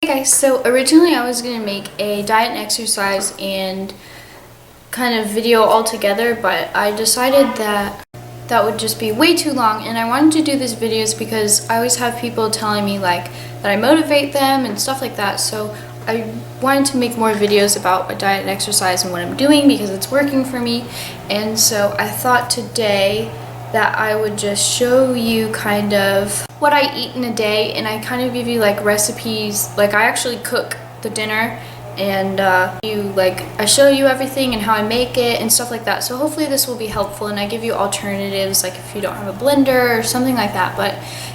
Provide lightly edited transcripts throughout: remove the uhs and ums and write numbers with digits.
Hey guys, so originally I was going to make a diet and exercise and kind of video all together, but I decided that that would just be way too long, and I wanted to do these videos because I always have people telling me like that I motivate them and stuff like that. So I wanted to make more videos about a diet and exercise and what I'm doing because it's working for me. And so I thought today that I would just show you kind of what I eat in a day, and I kind of give you like recipes. Like I actually cook the dinner, and I show you everything and how I make it and stuff like that. So hopefully this will be helpful, and I give you alternatives like if you don't have a blender or something like that. But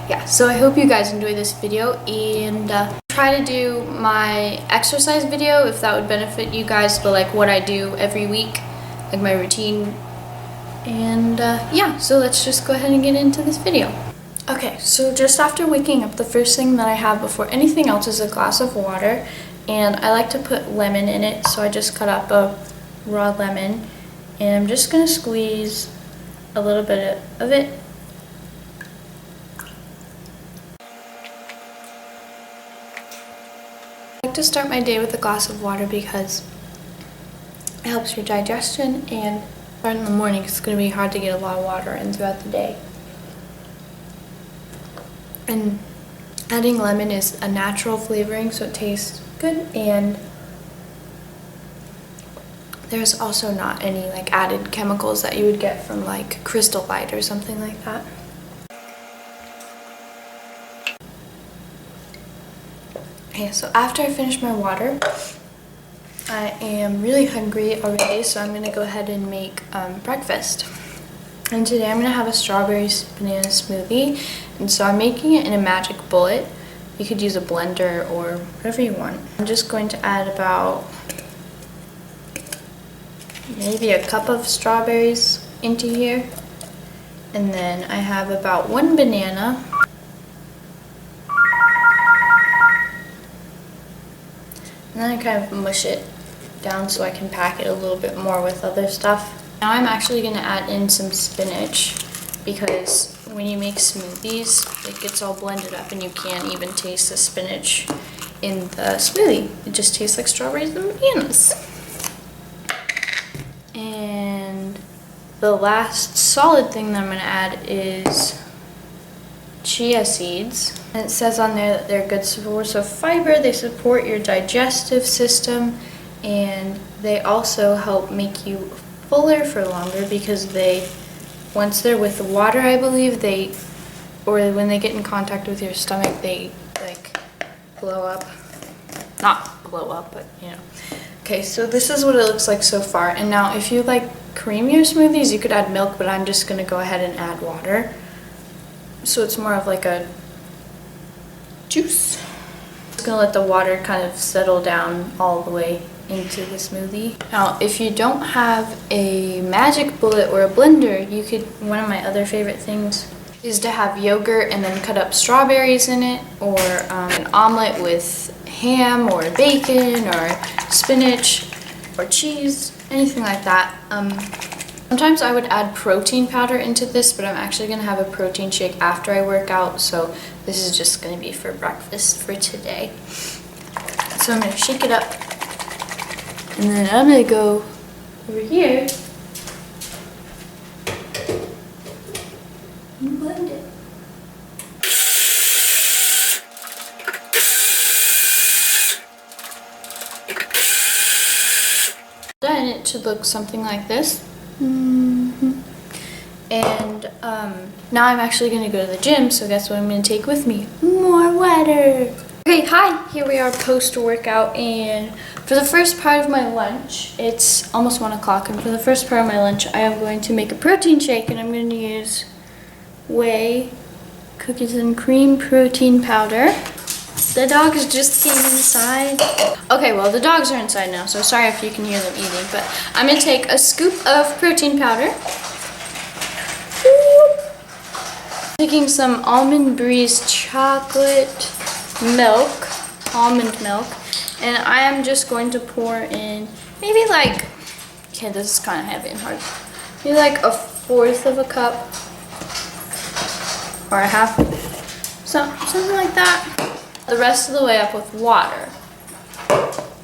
yeah, so I hope you guys enjoy this video, and try to do my exercise video if that would benefit you guys, but like what I do every week, like my routine. And yeah, so let's just go ahead and get into this video. Okay, so just after waking up, the first thing that I have before anything else is a glass of water, and I like to put lemon in it, so I just cut up a raw lemon, and I'm just going to squeeze a little bit of it. I like to start my day with a glass of water because it helps your digestion, and right in the morning it's going to be hard to get a lot of water in throughout the day. And adding lemon is a natural flavoring, so it tastes good, and there's also not any like added chemicals that you would get from like Crystal Light or something like that. Okay, so after I finish my water, I am really hungry already, so I'm going to go ahead and make breakfast. And today I'm going to have a strawberry banana smoothie, and so I'm making it in a magic bullet. You could use a blender or whatever you want. I'm just going to add about maybe a cup of strawberries into here, and then I have about 1 banana. And then I kind of mush it down so I can pack it a little bit more with other stuff. Now I'm actually going to add in some spinach because when you make smoothies, it gets all blended up and you can't even taste the spinach in the smoothie. It just tastes like strawberries and bananas. And the last solid thing that I'm going to add is chia seeds. And it says on there that they're a good source of fiber, they support your digestive system, and they also help make you fuller for longer because once they're with the water, I believe, or when they get in contact with your stomach, they like blow up. Not blow up, but you know. Okay, so this is what it looks like so far. And now if you like cream your smoothies, you could add milk, but I'm just going to go ahead and add water. So it's more of like a juice. I'm just going to let the water kind of settle down all the way into the smoothie. Now, if you don't have a magic bullet or a blender, you could, one of my other favorite things is to have yogurt and then cut up strawberries in it, or an omelet with ham or bacon or spinach or cheese, anything like that. Sometimes I would add protein powder into this, but I'm actually going to have a protein shake after I work out, so this is just going to be for breakfast for today. So I'm going to shake it up, and then I'm going to go over here and blend it. Done. It should look something like this. And now I'm actually going to go to the gym, so guess what I'm going to take with me? More water! Okay, hi! Here we are post-workout, and for the first part of my lunch, it's almost 1 o'clock, and for the first part of my lunch, I am going to make a protein shake, and I'm going to use whey, cookies and cream protein powder. The dogs just came inside. Okay, well, the dogs are inside now, so sorry if you can hear them eating, but I'm going to take a scoop of protein powder. Taking some Almond Breeze chocolate milk, almond milk, and I am just going to pour in maybe like, okay, this is kind of heavy and hard, maybe like 1/4 of a cup or a half, something like that. the rest of the way up with water.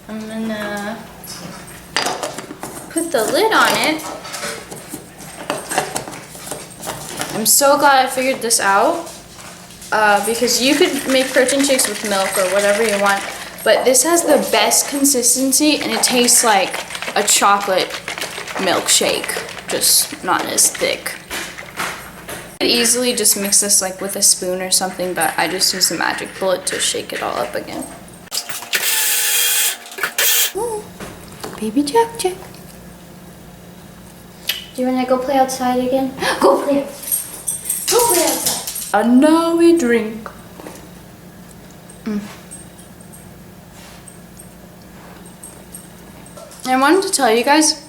I'm gonna put the lid on it. I'm so glad I figured this out because you could make protein shakes with milk or whatever you want, but this has the best consistency and it tastes like a chocolate milkshake, just not as thick. You could easily just mix this like with a spoon or something, but I just use the magic bullet to shake it all up again. Ooh, baby Jack Jack. Do you want to go play outside again? Go play outside. Go play outside. And now we drink. I wanted to tell you guys,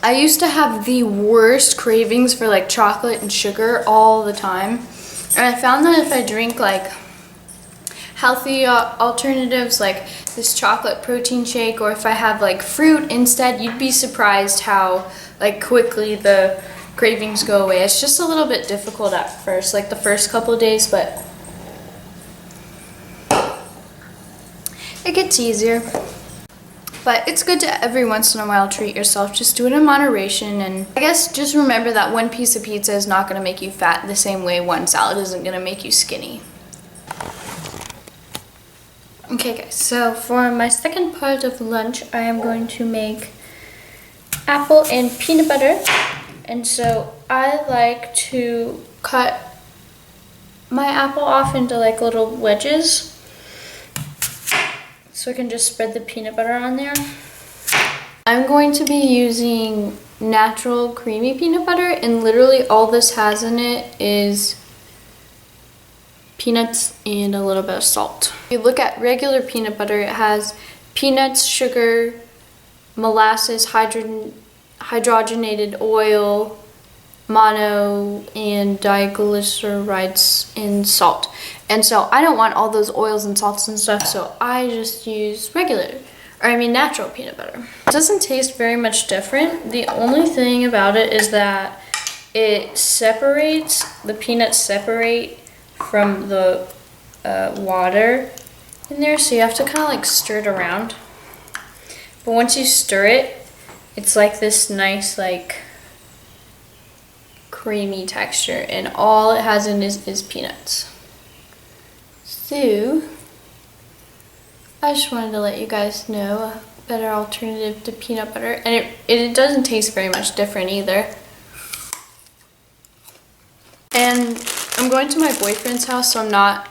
I used to have the worst cravings for like chocolate and sugar all the time. And I found that if I drink like healthy alternatives like this chocolate protein shake, or if I have like fruit instead, you'd be surprised how like quickly the cravings go away. It's just a little bit difficult at first, like the first couple of days, but it gets easier. But it's good to every once in a while treat yourself. Just do it in moderation, and I guess just remember that one piece of pizza is not going to make you fat the same way one salad isn't going to make you skinny. Okay guys, so for my second part of lunch, I am going to make apple and peanut butter. And so I like to cut my apple off into like little wedges, so I can just spread the peanut butter on there. I'm going to be using natural creamy peanut butter, and literally all this has in it is peanuts and a little bit of salt. If you look at regular peanut butter, it has peanuts, sugar, molasses, hydrogenated oil, mono, and diglycerides, and salt. And so I don't want all those oils and salts and stuff, so I just use natural peanut butter. It doesn't taste very much different. The only thing about it is that it separates, the peanuts separate from the water in there, so you have to kind of like stir it around. But once you stir it, it's like this nice like creamy texture, and all it has in is peanuts. So I just wanted to let you guys know a better alternative to peanut butter, and it doesn't taste very much different either. And I'm going to my boyfriend's house, so I'm not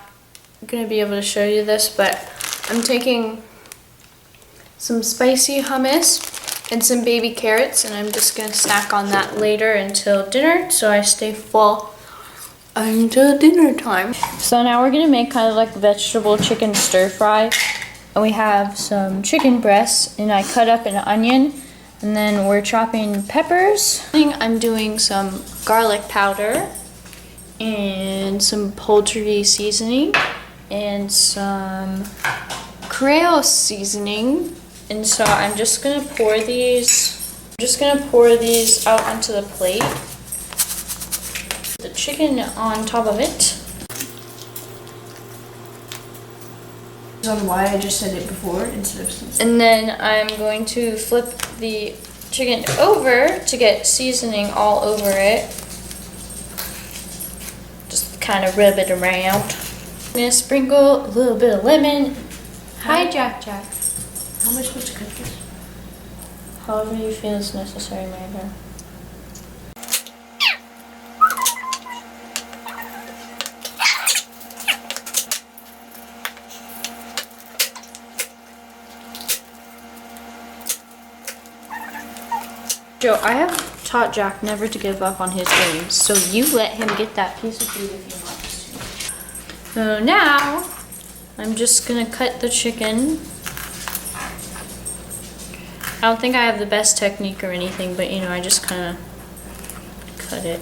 going to be able to show you this, but I'm taking some spicy hummus and some baby carrots, and I'm just going to snack on that later until dinner, so I stay full until dinner time. So now we're going to make kind of like vegetable chicken stir fry. And we have some chicken breasts, and I cut up an onion, and then we're chopping peppers. I'm doing some garlic powder and some poultry seasoning and some Creole seasoning. And so I'm just gonna pour these out onto the plate. The chicken on top of it. On why I just said it before instead of since. And then I'm going to flip the chicken over to get seasoning all over it. Just kind of rub it around. I'm gonna sprinkle a little bit of lemon. Hi, Jack Jack. How am I supposed to cut this? However you feel is necessary, my dear. Joe, I have taught Jack never to give up on his dreams, so you let him get that piece of food if he wants to. So now, I'm just gonna cut the chicken. I don't think I have the best technique or anything, but you know, I just kind of cut it.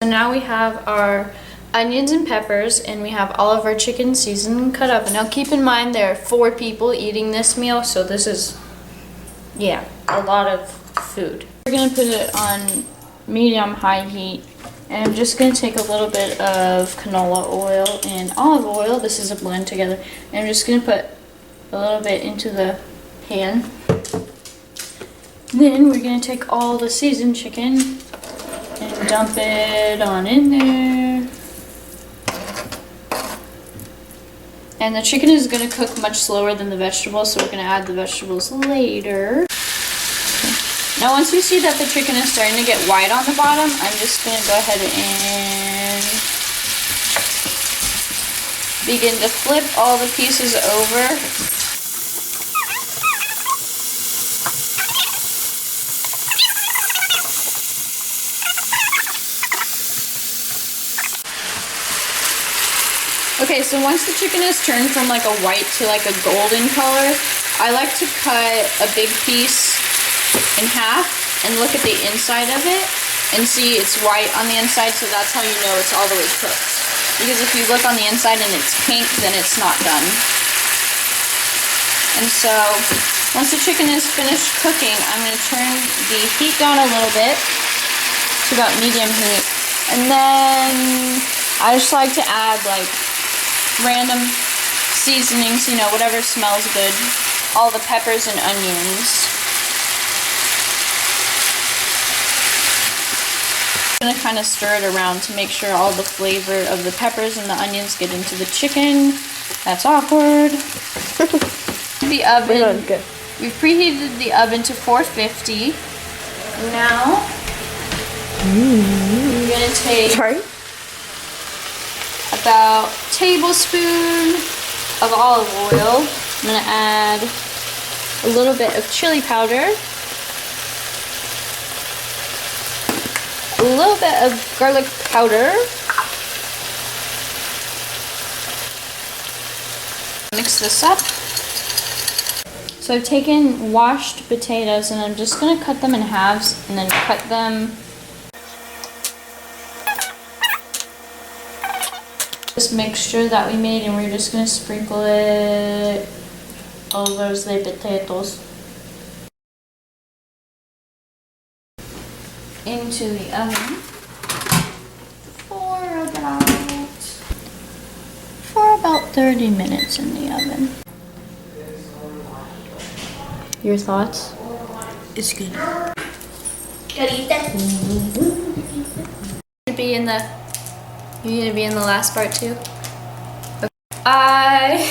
So now we have our onions and peppers, and we have all of our chicken seasoned and cut up. And now keep in mind there are 4 people eating this meal, so this is, yeah, a lot of food. We're gonna put it on medium-high heat And I'm just going to take a little bit of canola oil and olive oil. This is a blend together. And I'm just going to put a little bit into the pan. Then we're going to take all the seasoned chicken and dump it on in there. And the chicken is going to cook much slower than the vegetables, so we're going to add the vegetables later. Now once you see that the chicken is starting to get white on the bottom, I'm just going to go ahead and begin to flip all the pieces over. Okay, so once the chicken is turned from like a white to like a golden color, I like to cut a big piece in half and look at the inside of it and see it's white on the inside, so that's how you know it's all the way cooked. Because if you look on the inside and it's pink, then it's not done. And so once the chicken is finished cooking, I'm going to turn the heat down a little bit to about medium heat. And then I just like to add like random seasonings, you know, whatever smells good. All the peppers and onions. I'm gonna kind of stir it around to make sure all the flavor of the peppers and the onions get into the chicken. That's awkward. The oven. We've preheated the oven to 450. Now, I'm gonna take about a tablespoon of olive oil. I'm gonna add a little bit of chili powder, a little bit of garlic powder, mix this up. So I've taken washed potatoes and I'm just gonna cut them in halves and then cut them. This mixture that we made, and we're just gonna sprinkle it over the potatoes into the oven for about 30 minutes in the oven. Your thoughts? It's good. You gonna be in the last part too? Okay.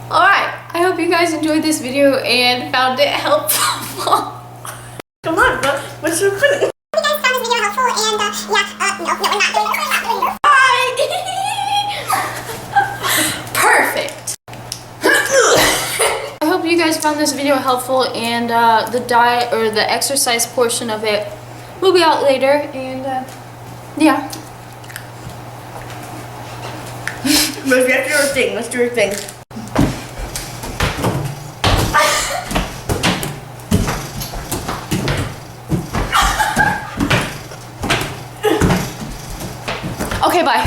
Alright, I hope you guys enjoyed this video and found it helpful. Come on, bro. What's so funny? Hope you guys found this video helpful and no, we're not doing it. Perfect. I hope you guys found this video helpful, and the diet or the exercise portion of it will be out later, and yeah. Rose, we have to do our thing. Let's do our thing. Okay, bye.